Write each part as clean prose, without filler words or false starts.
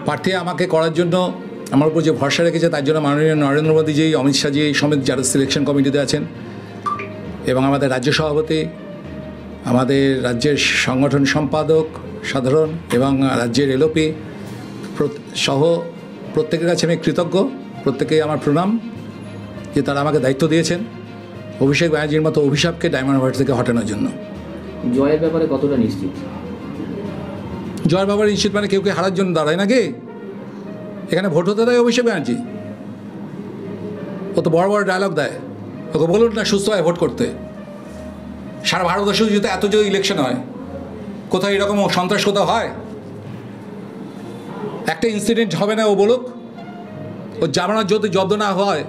প্রার্থী আমাকে করার জন্য আমার উপর যে ভরসা রেখেছে তার জন্য মাননীয় নরেন্দ্র মোদীজি, অমিত শাহজি সমেত যারা সিলেকশন কমিটিতে আছেন এবং আমাদের রাজ্য সভাপতি, আমাদের রাজ্যের সংগঠন সম্পাদক সাধারণ এবং রাজ্যের এলওপি সহ প্রত্যেকের কাছে আমি কৃতজ্ঞ। প্রত্যেকেই আমার প্রণাম যে তারা আমাকে দায়িত্ব দিয়েছেন অভিষেক ব্যানার্জির মতো অভিশাপকে ডায়মন্ড হারবার থেকে হটানোর জন্য। জয়ের ব্যাপারে কতটা নিশ্চিত? জয়ের ব্যাপারে নিশ্চিত মানে কেউ হারার জন্য দাঁড়ায় নাকি? এখানে ভোট হতে দেয় অভিষেক ব্যানার্জি? ও তো বড় বড় ডায়লগ দেয়। ওকে বলুন না সুস্থ হয় ভোট করতে। সারা ভারতবর্ষে যদি এত যে ইলেকশন হয়, কোথাও এরকম সন্ত্রাস কোথাও হয়? একটা ইনসিডেন্ট হবে না ও বলুক। ও জামানোর যদি জব্দ না হয়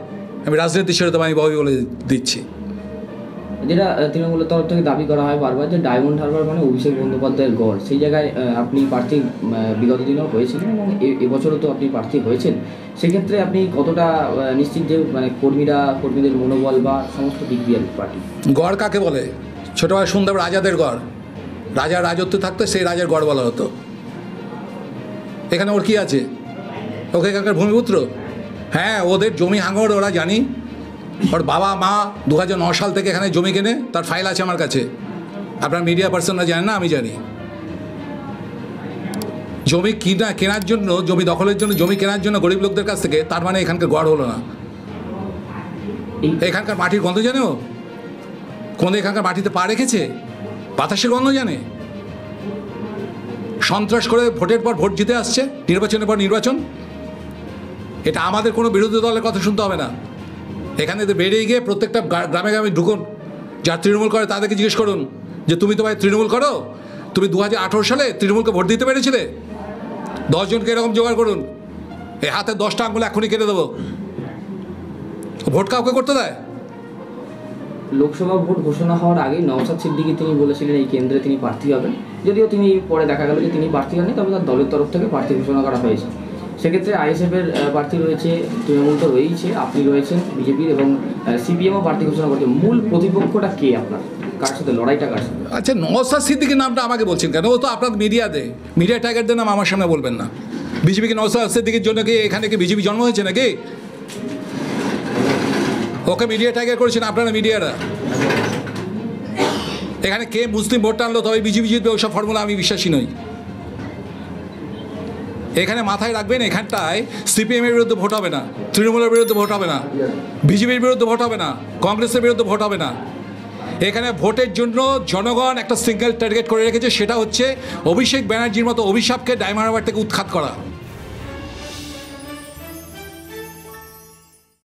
আমি রাজনীতি ছেড়ে দেবো, আমি বলে দিচ্ছি। যেটা তৃণমূলের তরফ থেকে দাবি করা হয় বারবার যে ডায়মন্ড হারবার মানে অভিষেক বন্দ্যোপাধ্যায়ের গড়, সেই জায়গায় আপনি প্রার্থী বিগত দিনেও হয়েছিলেন এবং এবছরও তো আপনি প্রার্থী হয়েছেন। সেক্ষেত্রে আপনি কতটা নিশ্চিত যে মানে কর্মীদের মনোবল বা সমস্ত দিক দিয়ে পার্টি? গড় কাকে বলে? ছোটোবেলায় শুনতাম রাজাদের গড়, রাজার রাজত্ব থাকতো সেই রাজার গড় বলা হতো। এখানে ওর কী আছে? ওকে এখানকার ভূমিপুত্র? হ্যাঁ, ওদের জমি হাঙর ওরা জানি। ওর বাবা মা 2009 সাল থেকে এখানে জমি কেনে, তার ফাইল আছে আমার কাছে। আপনার মিডিয়া পার্সনরা জানেন না, আমি জানি। জমি কেনার জন্য, জমি দখলের জন্য, জমি কেনার জন্য গরিব লোকদের কাছ থেকে, তার মানে এখানকার গড় হলো না। এখানকার মাটির গন্ধ জানে ও? কোন এখানকার মাটিতে পা রেখেছে? বাতাসের গন্ধ জানে? সন্ত্রাস করে ভোটের পর ভোট জিতে আসছে, নির্বাচনের পর নির্বাচন। এটা আমাদের কোনো বিরোধী দলের কথা শুনতে হবে না। এখানে বেরিয়ে গিয়ে প্রত্যেকটা গ্রামে গ্রামে ঢুকুন, যারা তৃণমূল করে তাদেরকে জিজ্ঞেস করুন যে তুমি তো ভাই তৃণমূল করো, তুমি 2018 সালে তৃণমূলকে ভোট দিতে পেরেছিলে? 10 জনকে এরকম জোগাড় করুন, এই হাতে 10টা আঙুল এখনই কেটে দেবো। ভোট কাউকে করতে দেয়? লোকসভা ভোট ঘোষণা হওয়ার আগেই নওশাদ সিদ্দিকী তিনি বলেছিলেন এই কেন্দ্রে তিনি প্রার্থী হবেন। যদিও তিনি পরে দেখা গেল যে তিনি প্রার্থী হননি, তবে তার দলের তরফ থেকে প্রার্থী ঘোষণা করা হয়েছে। সেক্ষেত্রে আইএসএফের প্রার্থী রয়েছে, তৃণমূল তো রয়েছে, আপনি রয়েছেন বিজেপির এবং সিপিএমও প্রার্থী ঘোষণা করছে। মূল প্রতিপক্ষটা কে আপনার? কার সাথে লড়াইটা কার সাথে? আচ্ছা, নওশাদ সিদ্দিকীর নামটা আমাকে বলছেন কেন? ও তো আপনার মিডিয়া টাইগারদের নাম আমার সামনে বলবেন না। বিজেপিকে নওশাদ সিদ্দিকীর জন্য কি এখানে কি বিজেপি জন্ম হয়েছে নাকি? ওকে মিডিয়া টাইগার করেছেন আপনারা মিডিয়ারা। এখানে কে মুসলিম ভোট টানলো তবে বিজেপি জিতবে, ওইসব ফর্মুলা আমি বিশ্বাসী নই। এখানে মাথায় রাখবেন, এখানটায় সিপিএমের বিরুদ্ধে ভোট হবে না, তৃণমূলের বিরুদ্ধে ভোট হবে না, বিজেপির বিরুদ্ধে ভোট হবে না, কংগ্রেসের বিরুদ্ধে ভোট হবে না। এখানে ভোটের জন্য জনগণ একটা সিঙ্গেল টার্গেট করে রেখেছে, সেটা হচ্ছে অভিষেক ব্যানার্জির মতো অভিশাপকে ডায়মন্ড হারবার থেকে উৎখাত করা।